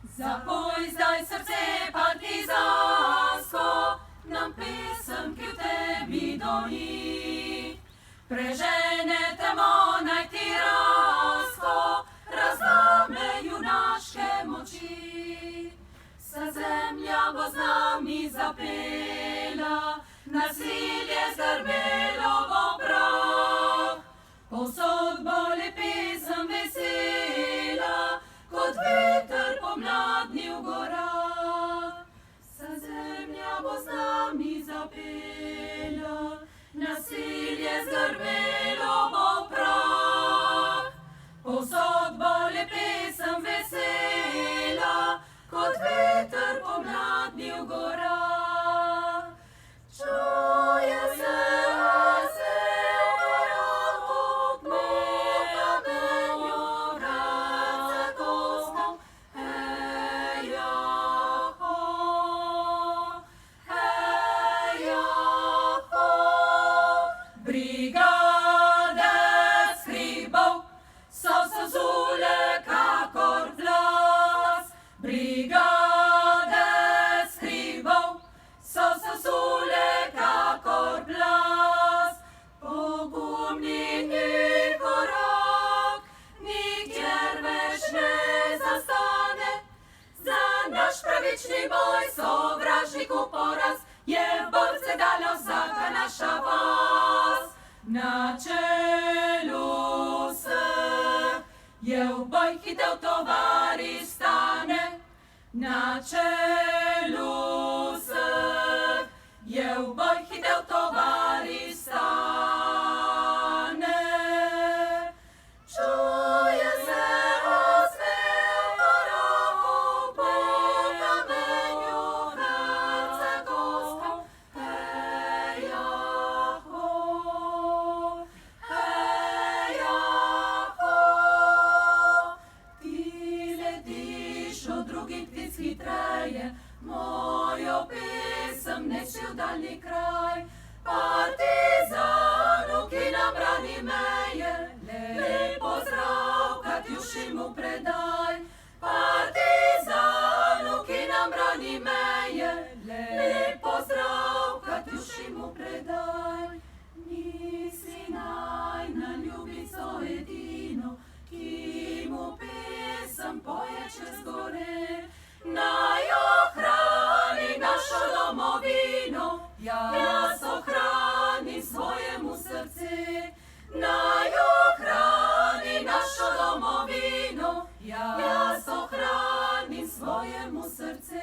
Zapoj zdaj srce partizansko, nam pesem, ki v tebi doni. Prežene temo naj tiransko, razlame junaške moči. Vsa zemlja bo z nami zapela, nasilje zgrmelo bo prah. Povsod bo le pesem vesela, kot veter pomladni v gorah. Vsa zemlja bo z nami zapela, nasilje zgrmelo bo prah. Povsod bo le pesem vesela, kot veter pomladni v gorah. Čuje se osev gorah, po kamenju rad se koskal. Heja ho, brigadec hribov so se zule kakor glas. Brigadec hribov so se zule kakor glas. Pogumni ni korak, nikjer več ne zastane. Za naš pravični boj sovražniku poraz, je borce dala vsaka naša vas. Na čelu vseh je v boj hitel tovariš Stane. Na čelu vseh je v boj hitel tovariš Stane. Čuje se odsmev gorah, po kamenju rad se koskal. Heja ho, ti letiš od drugih ptic hitreje, mojo pesem nesi v daljni kraj. Partizanu, ki nam brani meje, lep pozdrav Katjušinu predaj. Partizanu, ki nam brani meje, lep pozdrav Katjušinu predaj. Nisi najina ljubico edino, ki mu pesem poje čez gore. Naj ohrani našo domovino, jaz ohranim svojemu srce. Naj ohrani našo domovino, jaz ohranim svojemu srce.